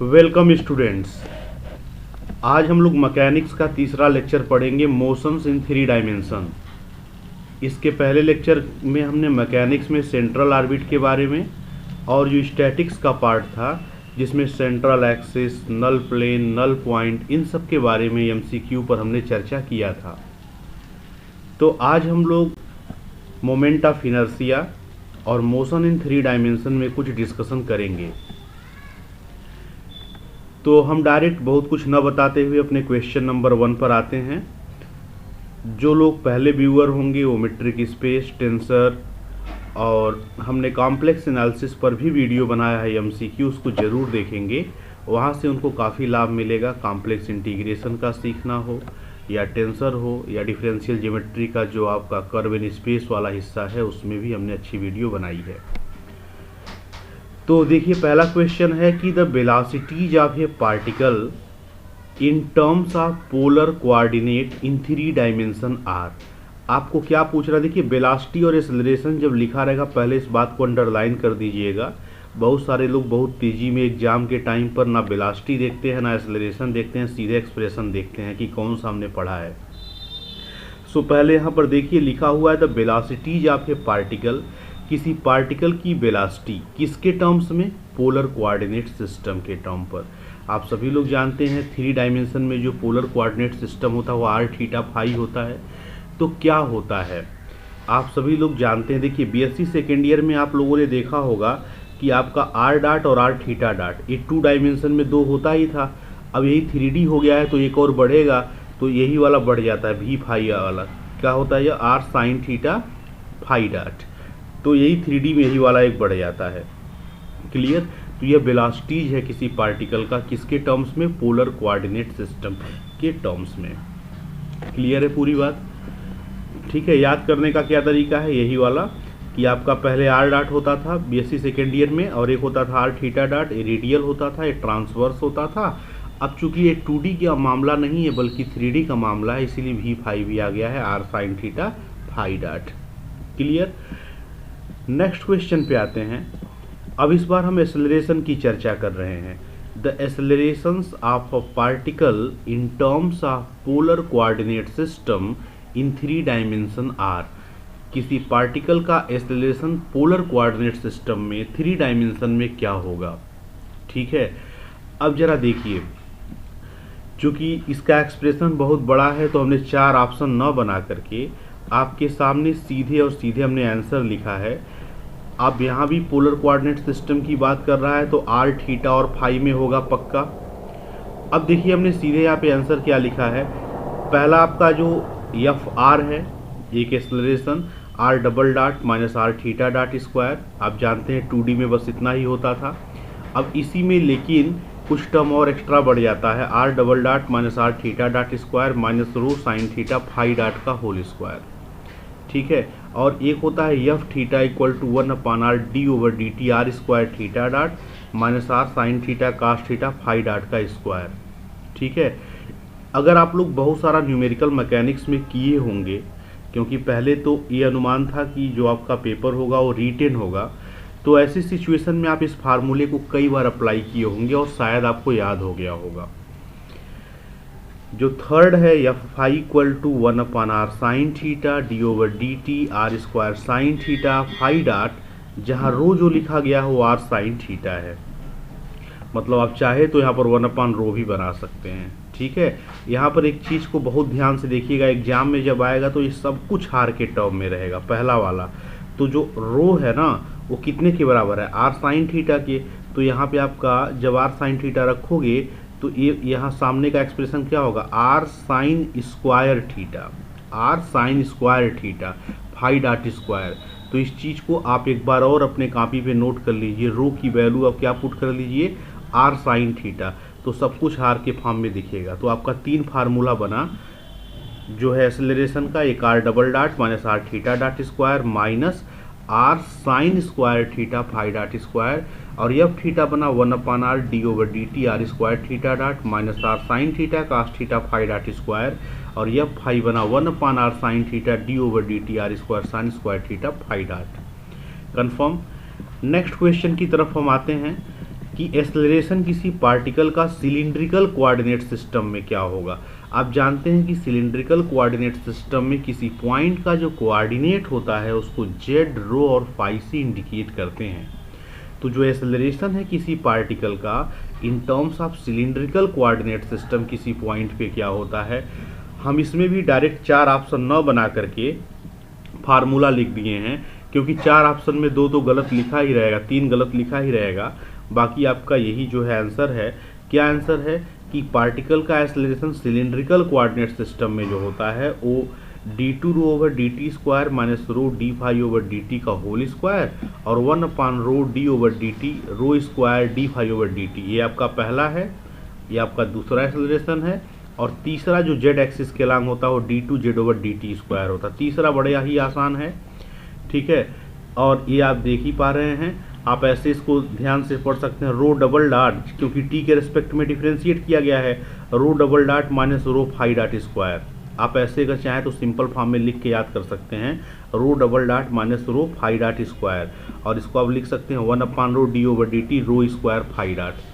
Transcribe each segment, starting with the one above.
Welcome students. आज हम लोग मैकेनिक्स का तीसरा लेक्चर पढ़ेंगे, मोशंस इन थ्री डायमेंशन। इसके पहले लेक्चर में हमने मैकेनिक्स में सेंट्रल ऑर्बिट के बारे में और जो स्टैटिक्स का पार्ट था जिसमें सेंट्रल एक्सिस, नल प्लेन, नल पॉइंट, इन सब के बारे में एमसीक्यू पर हमने चर्चा किया था। तो आज हम लोग मोमेंट ऑफ इनर्शिया और मोशन इन थ्री डायमेंशन में कुछ डिस्कशन करेंगे। तो हम डायरेक्ट बहुत कुछ न बताते हुए अपने क्वेश्चन नंबर 1 पर आते हैं। जो लोग पहले व्यूअर होंगे वो मेट्रिक स्पेस, टेंसर और हमने कॉम्प्लेक्स एनालिसिस पर भी वीडियो बनाया है एमसीक्यू, उसको ज़रूर देखेंगे। वहाँ से उनको काफ़ी लाभ मिलेगा। कॉम्प्लेक्स इंटीग्रेशन का सीखना हो या टेंसर हो या डिफरेंशियल ज्योमेट्री का जो आपका कर्व इन स्पेस वाला हिस्सा है, उसमें भी हमने अच्छी वीडियो बनाई है। तो देखिए, पहला क्वेश्चन है कि the velocities of a particle in terms of polar coordinate in three dimension r. आपको क्या पूछ रहा है? देखिए, वेलोसिटी और एक्सेलरेशन जब लिखा रहेगा पहले इस बात को अंडरलाइन कर दीजिएगा। बहुत सारे लोग बहुत तेज़ी में एग्जाम के टाइम पर ना वेलोसिटी देखते हैं ना एक्सेलरेशन देखते हैं, सीधे एक्सप्रेशन देखते हैं कि कौन सा हमने पढ़ा है। सो पहले यहाँ पर देखिए लिखा हुआ है the velocities of a particle, किसी पार्टिकल की वेलोसिटी किसके टर्म्स में? पोलर कोऑर्डिनेट सिस्टम के टर्म पर। आप सभी लोग जानते हैं थ्री डायमेंशन में जो पोलर कोऑर्डिनेट सिस्टम होता है वो आर थीटा फाई होता है। तो क्या होता है आप सभी लोग जानते हैं। देखिए, बीएससी सेकेंड ईयर में आप लोगों ने देखा होगा कि आपका आर डॉट और आर थीटा डॉट ये 2 डायमेंशन में 2 होता ही था। अब यही 3D हो गया है तो एक और बढ़ेगा, तो यही वाला बढ़ जाता है भी फाई वाला। क्या होता है? ये r sine theta phi dot, तो यही 3D में यही वाला एक बढ़ जाता है। क्लियर? तो यह वेलोसिटीज है किसी पार्टिकल का, किसके टर्म्स में? पोलर कोऑर्डिनेट सिस्टम के टर्म्स में। क्लियर है पूरी बात? ठीक है। याद करने का क्या तरीका है? यही वाला कि आपका पहले आर डॉट होता था बीएससी सेकेंड ईयर में, और एक होता था आर थीटा डॉट, ये रेडियल होता था, ये ट्रांसवर्स होता था। अब चूंकि ये 2D का मामला नहीं है बल्कि 3D का मामला है, इसीलिए भी फाई भी आ गया है, r sine theta phi dot. Clear? Next question पे आते हैं। अब इस बार हम एक्सेलरेशन की चर्चा कर रहे हैं। The accelerations of a particle in terms of polar coordinate system in three dimension are. किसी पार्टिकल का एक्सेलरेशन पोलर कोऑर्डिनेट सिस्टम में 3 डायमेंशन में क्या होगा? ठीक है। अब जरा देखिए, चूंकि इसका एक्सप्रेशन बहुत बड़ा है तो हमने 4 ऑप्शन न बना करके आपके सामने सीधे और सीधे हमने आंसर लिखा है। अब यहाँ भी पोलर कोऑर्डिनेट सिस्टम की बात कर रहा है तो आर थीटा और फाई में होगा पक्का। अब देखिए, हमने सीधे यहाँ पे आंसर क्या लिखा है। पहला आपका जो एफ आर है, एक acceleration r double dot minus r theta dot square. आप जानते हैं 2D में बस इतना ही होता था। अब इसी में लेकिन कुछ टर्म और एक्स्ट्रा बढ़ जाता है, r double dot minus r theta dot square minus rho sine theta phi dot का होल स्क्वायर। ठीक है। और एक होता है F theta equal to 1/r d over D t r square theta dot minus r sine theta cos theta phi dot का square. ठीक है। अगर आप लोग बहुत सारा न्यूमेरिकल मैकेनिक्स में किए होंगे, क्योंकि पहले तो ये अनुमान था कि जो आपका पेपर होगा वो रिटेन होगा, तो ऐसी सिचुएशन में आप इस फार्मूले को कई बार अप्लाई किए होंगे और शायद आपको याद हो गया होगा। जो थर्ड है F phi equal to 1/r sine theta d over D t r square sine theta phi dot, जहाँ रो जो लिखा गया हो आर साइन थीटा है। मतलब आप चाहे तो यहाँ पर 1/रो भी बना सकते हैं। ठीक है। यहाँ पर एक चीज़ को बहुत ध्यान से देखिएगा, एग्जाम में जब आएगा तो ये सब कुछ आर के टर्म में रहेगा। पहला वाला तो जो रो है ना वो कितने के बराबर है? आर साइन थीटा के। तो यहाँ पे आपका जब आर साइन थीटा रखोगे तो ये यहाँ सामने का एक्सप्रेशन क्या होगा? R sine square theta, r sine square theta phi dot square. तो इस चीज़ को आप एक बार और अपने कॉपी पे नोट कर लीजिए। रो की वैल्यू आप क्या पुट कर लीजिए? R sine theta. तो सब कुछ आर के फॉर्म में दिखेगा। तो आपका 3 फार्मूला बना जो है एक्सेलरेशन का, एक r double dot minus r theta dot square minus r sine square theta phi dot square, और एफ थीटा बना 1/r d over D t r square theta dot minus r sine theta cos theta phi dot square, और F phi बना 1/r sine theta d over D t r square sine square theta phi dot. Confirm. Next question की तरफ हम आते हैं कि acceleration किसी particle का सिलिंड्रिकल कोऑर्डिनेट सिस्टम में क्या होगा। आप जानते हैं कि सिलिंड्रिकल कोऑर्डिनेट सिस्टम में किसी पॉइंट का जो कोऑर्डिनेट होता है उसको जेड, रो और फाई से इंडिकेट करते हैं। तो जो एक्सेलरेशन है किसी पार्टिकल का इन terms of cylindrical coordinate system किसी पॉइंट पे क्या होता है, हम इसमें भी डायरेक्ट 4 ऑप्शन न बना करके फार्मूला लिख दिए हैं, क्योंकि 4 ऑप्शन में 2 तो गलत लिखा ही रहेगा, 3 गलत लिखा ही रहेगा, बाकी आपका यही जो है आंसर है। क्या आंसर है कि पार्टिकल का एक्सेलरेशन सिलिंड्रिकल कोऑर्डिनेट सिस्टम में जो होता है वो d2 rho over dt square minus rho d phi over dt का होल स्क्वायर और 1 upon rho d over dt rho square d phi over dt, ये आपका पहला है, ये आपका दूसरा एक्सेलरेशन है। और तीसरा जो z एक्सिस के लॉन्ग होता है वो d2 z over dt square होता है। तीसरा बड़ा ही आसान है, ठीक है, और ये आप देख ही पा रहे हैं। आप ऐसे इसको ध्यान से पढ़ सकते हैं, रो डबल डॉट, क्योंकि t के रिस्पेक्ट में डिफरेंशिएट किया गया है, rho double dot minus rho phi dot square. आप ऐसे अगर चाहें तो सिंपल फॉर्म में लिख के याद कर सकते हैं, rho double dot minus rho phi dot square, और इसको आप लिख सकते हैं 1 upon rho D over D T rho square phi dot.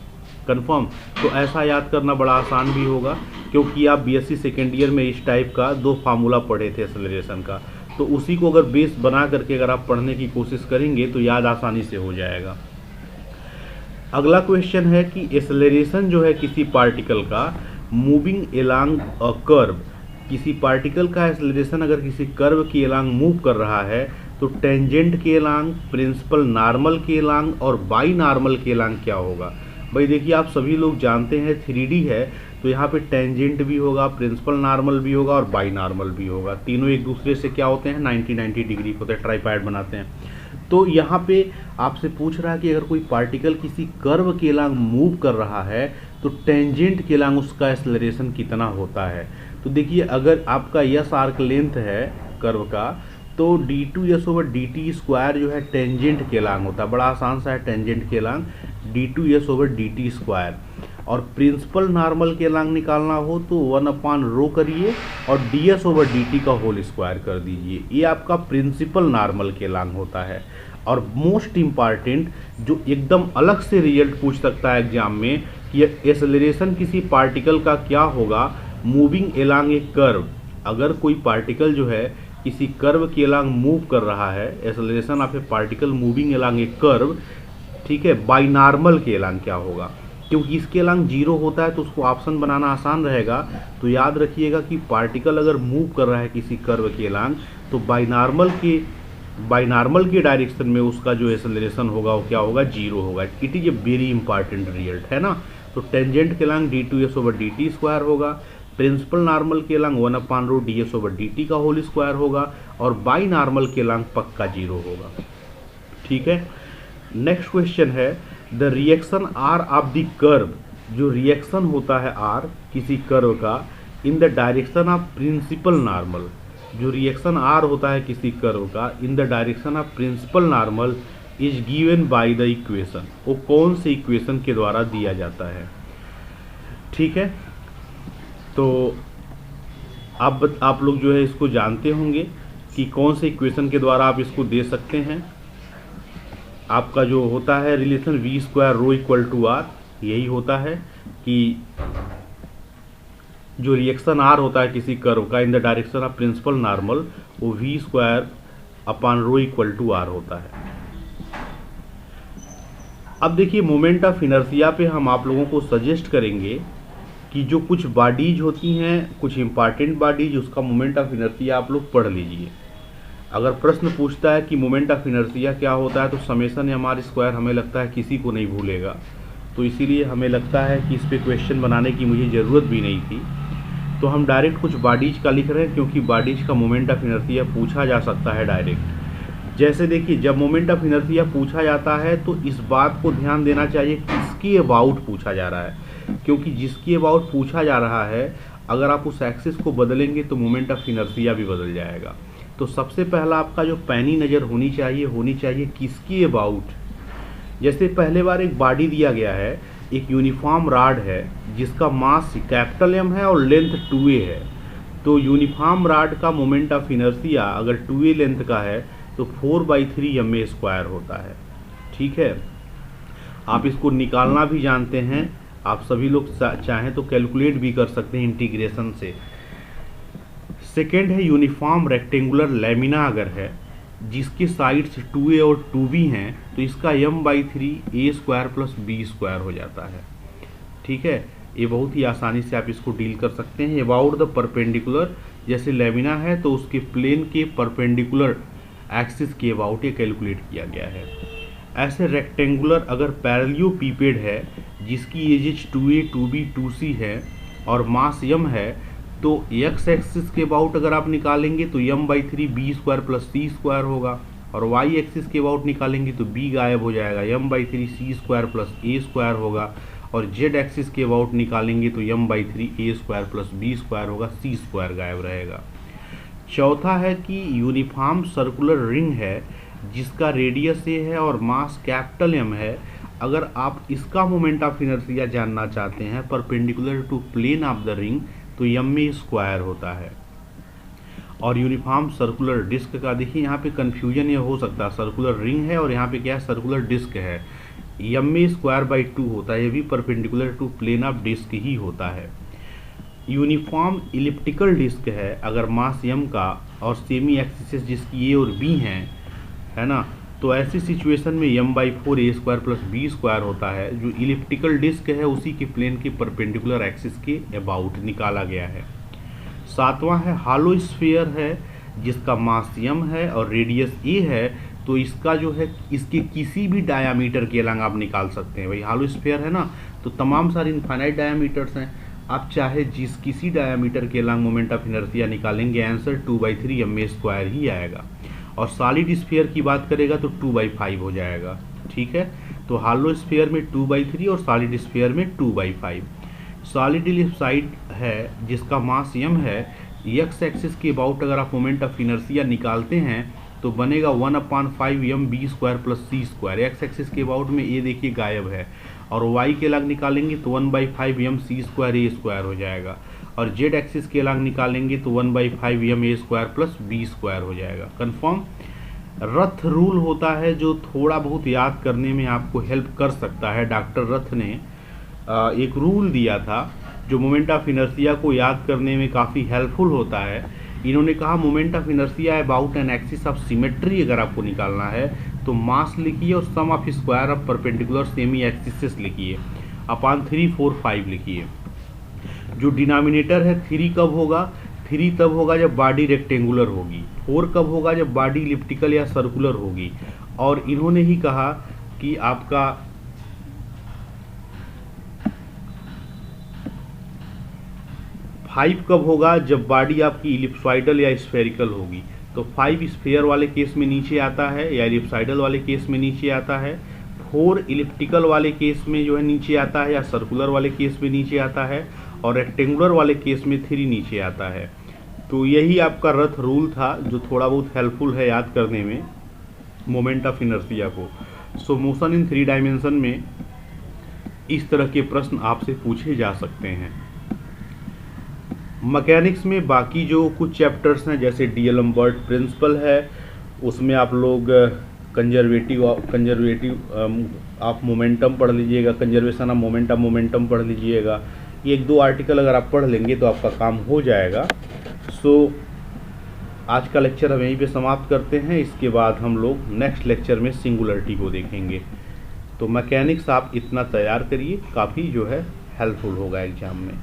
Confirm. तो ऐसा याद करना बड़ा आसान भी होगा, क्योंकि आप बीएससी सेकेंड ईयर में इस टाइप का 2 फार्मूला पढ़े थे एक्सेलरेशन का, तो उसी को अगर बेस बना करके अगर आप पढ़ने की कोशिश करेंगे तो याद आसानी से हो जाएगा। अगला क्वेश्चन है कि एक्सेलरेशन जो है किसी पार्टिकल का मूविंग एलॉन्ग अ कर्व, किसी पार्टिकल का एक्सेलरेशन अगर किसी कर्व के एलॉन्ग मूव कर रहा है तो टेंजेंट के एलॉन्ग, प्रिंसिपल नॉर्मल के एलॉन्ग और बाई नॉर्मल के एलॉन्ग क्या होगा। भाई देखिए, आप सभी लोग जानते हैं 3D है तो यहाँ पे टेंजेंट भी होगा, प्रिंसिपल नॉर्मल भी होगा और बाई नॉर्मल भी होगा। तीनों एक दूसरे से क्या होते हैं, 90 डिग्री होते हैं, ट्राइपॉड बनाते हैं। तो यहाँ पे आपसे पूछ रहा है कि अगर कोई पार्टिकल किसी कर्व के एलॉन्ग मूव कर रहा है तो टेंजेंट के एलॉन्ग उसका एक्सेलरेशन कितना होता है। तो देखिए, अगर आपका यस आर्क लेंथ है कर्व का तो d2 s over dt square जो है टेंजेंट के एलॉन्ग होता है, बड़ा आसान सा है, टेंजेंट के along d2 s over dt square. और प्रिंसिपल नॉर्मल के एलॉन्ग निकालना हो तो 1 अपान रो करिए और ds ओवर dt का होल स्क्वायर कर दीजिए, ये आपका प्रिंसिपल नॉर्मल के एलॉन्ग होता है। और मोस्ट इम्पॉर्टेंट जो एकदम अलग से रिजल्ट पूछ सकता है एग्जाम में कि एक्सेलरेशन किसी पार्टिकल का क्या होगा मूविंग एलॉन्ग ए कर्व। अगर कोई पार्टिकल जो है किसी कर्व के एलॉन्ग मूव कर रहा है, acceleration of a particle moving along A curve, ठीक है, बाई नॉर्मल के एलॉन्ग क्या होगा। क्योंकि इसके एलॉन्ग 0 होता है तो उसको ऑप्शन बनाना आसान रहेगा। तो याद रखिएगा कि पार्टिकल अगर मूव कर रहा है किसी कर्व के एलॉन्ग तो बाई नॉर्मल के डायरेक्शन में उसका जो एक्सेलरेशन होगा वो क्या होगा, 0 होगा। It is a very important result है ना। तो टेंजेंट के along d2 s over dt square होगा, प्रिंसिपल नॉर्मल के एलॉन्ग 1 अपान रो ds ओवर dt का होल स्क्वायर होगा और बाई नॉर्मल के एलॉन्ग पक्का 0 होगा, ठीक है। नेक्स्ट क्वेश्चन है the reaction R of the curve, जो रिएक्शन होता है आर किसी कर्व का in the direction of principal normal, जो रिएक्शन आर होता है किसी कर्व का in the direction of principal normal is given by the equation, वो कौन से इक्वेशन के द्वारा दिया जाता है, ठीक है। तो आप लोग जो है इसको जानते होंगे कि कौन से इक्वेशन के द्वारा आप इसको दे सकते हैं। आपका जो होता है relation v square rho equal to R, यही होता है कि जो रिएक्शन आर होता है किसी कर्व का in the direction of principal normal वो v square upon rho equal to R होता है। अब देखिए, मोमेंट ऑफ इनर्शिया पे हम आप लोगों को सजेस्ट करेंगे कि जो कुछ बॉडीज होती हैं, कुछ इंपॉर्टेंट बॉडीज, उसका मोमेंट ऑफ इनर्शिया आप लोग पढ़ लीजिए। अगर प्रश्न पूछता है कि मोमेंट ऑफ इनर्शिया क्या होता है तो समेशन एमआर स्क्वायर हमें लगता है किसी को नहीं भूलेगा, तो इसीलिए हमें लगता है कि इस पे क्वेश्चन बनाने की मुझे ज़रूरत भी नहीं थी। तो हम डायरेक्ट कुछ बॉडीज का लिख रहे हैं, क्योंकि बॉडीज का मोमेंट ऑफ इनर्शिया पूछा जा सकता है डायरेक्ट। जैसे देखिए, जब मोमेंट ऑफ इनर्शिया पूछा जाता है तो इस बात को ध्यान देना चाहिए किसके अबाउट पूछा जा रहा है, क्योंकि जिसके अबाउट पूछा जा रहा है अगर आप उस एक्सिस को बदलेंगे तो मोमेंट ऑफ इनर्शिया भी बदल जाएगा। तो सबसे पहला आपका जो पैनी नज़र होनी चाहिए किसकी अबाउट। जैसे पहले बार एक बॉडी दिया गया है, एक यूनिफॉर्म रॉड है जिसका मास कैपिटल M है और लेंथ 2a है, तो यूनिफॉर्म रॉड का मोमेंट ऑफ इनर्शिया अगर 2a लेंथ का है तो 4/3 ma स्क्वायर होता है, ठीक है। आप इसको निकालना भी जानते हैं, आप सभी लोग चाहें तो कैलकुलेट भी कर सकते हैं इंटीग्रेशन से। सेकेंड है यूनिफॉर्म रेक्टेंगुलर लेमिना अगर है जिसके साइड्स 2a और 2b हैं तो इसका m/3 a² प्लस b² हो जाता है। ठीक है, ये बहुत ही आसानी से आप इसको डील कर सकते हैं। अबाउट द परपेंडिकुलर, जैसे लेमिना है तो उसके प्लेन के परपेंडिकुलर एक्सिस के अबाउट ये कैलकुलेट किया गया है। ऐसे रेक्टेंगुलर अगर पैरेललियोपिपेड है जिसकी एजेज 2a 2b 2c है और मास m है तो x एक्सिस के अबाउट अगर आप निकालेंगे तो m/3 b² प्लस c² होगा, और y एक्सिस के अबाउट निकालेंगे तो b गायब हो जाएगा, m/3 c² प्लस a² होगा, और z एक्सिस के अबाउट निकालेंगे तो m/3 a² प्लस b² होगा, c² गायब रहेगा। चौथा है कि यूनिफॉर्म सर्कुलर रिंग है जिसका रेडियस a है और मास कैपिटल M है। अगर आप इसका मोमेंट ऑफ इनर्शिया जानना चाहते हैं perpendicular to plane of the ring तो m² होता है। और यूनिफॉर्म सर्कुलर डिस्क का देखिए यहाँ पे कंफ्यूजन ये हो सकता है, सर्कुलर रिंग है और यहाँ पे क्या है सर्कुलर डिस्क है, ma²/2 होता है, ये भी perpendicular to plane of disc ही होता है। यूनिफॉर्म इलिप्टिकल डिस्क है अगर मास m का और सेमी एक्सिस जिसकी a और b हैं, है ना, तो ऐसी सिचुएशन में m/4 a² प्लस b² होता है। जो इलिप्टिकल डिस्क है उसी के प्लेन के परपेंडिकुलर एक्सिस के अबाउट निकाला गया है। सातवां है हॉलो स्फीयर है जिसका मास m है और रेडियस a है, तो इसका जो है इसके किसी भी डायामीटर के अलग आप निकाल सकते हैं। भाई हॉलो स्फीयर है ना, तो तमाम सारे इनफाइनाइट डायामीटर्स हैं, आप चाहे किसी डायामीटर के अलग मोमेंट ऑफ इनर्शिया निकालेंगे आंसर 2/3 ma² ही आएगा। और सॉलिड स्फीयर की बात करेगा तो 2/5 हो जाएगा। ठीक है, तो हॉलो स्फीयर में 2/3 और सॉलिड स्फीयर में 2/5। सॉलिड इलिप्सॉइड है जिसका मास m है, x एक्सिस के अबाउट अगर आप मोमेंट ऑफ इनर्शिया निकालते हैं तो बनेगा 1/5 mb² plus c²। x axis के अबाउट में a देखिए गायब है, और y के अलग निकालेंगे तो 1/5 mc² a² हो जाएगा, और z एक्सिस के अलग निकालेंगे तो 1/5 ma² प्लस b² हो जाएगा। कंफर्म। रथ रूल होता है जो थोड़ा बहुत याद करने में आपको हेल्प कर सकता है। डॉक्टर रथ ने एक रूल दिया था जो मोमेंट ऑफ इनर्शिया को याद करने में काफ़ी हेल्पफुल होता है। इन्होंने कहा moment of inertia about an axis of symmetry अगर आपको निकालना है तो मास लिखिए और sum of square of perpendicular semi axis लिखिए अपॉन 3 4 5 लिखिए। जो डिनोमिनेटर है 3 कब होगा, 3 तब होगा जब बॉडी रेक्टेंगुलर होगी, 4 कब होगा जब बॉडी इलिप्टिकल या सर्कुलर होगी, और इन्होंने ही कहा कि आपका 5 कब होगा जब बॉडी आपकी इलिप्सॉइडल या स्फेरिकल होगी। तो 5 स्फीयर वाले केस में नीचे आता है या इलिप्सॉइडल वाले केस में नीचे आता है, 4 इलिप्टिकल वाले केस में जो है नीचे आता है या सर्कुलर वाले केस में नीचे आता है, और रेक्टेंगुलर वाले केस में 3 नीचे आता है। तो यही आपका रथ रूल था जो थोड़ा बहुत हेल्पफुल है याद करने में मोमेंट ऑफ इनर्शिया को। सो मोशन इन 3 डायमेंशन में इस तरह के प्रश्न आपसे पूछे जा सकते हैं। मैकेनिक्स में बाकी जो कुछ चैप्टर्स हैं जैसे डीएलम्बर्ट प्रिंसिपल है, उसमें आप लोग कंजर्वेटिव ऑफ मोमेंटम पढ़ लीजिएगा, कंजर्वेशन ऑफ मोमेंटम पढ़ लीजिएगा। ये 1-2 आर्टिकल अगर आप पढ़ लेंगे तो आपका काम हो जाएगा। सो आज का लेक्चर हम यहीं पे समाप्त करते हैं। इसके बाद हम लोग नेक्स्ट लेक्चर में सिंगुलरिटी को देखेंगे। तो मैकेनिक्स आप इतना तैयार करिए, काफ़ी जो है हेल्पफुल होगा एग्जाम में।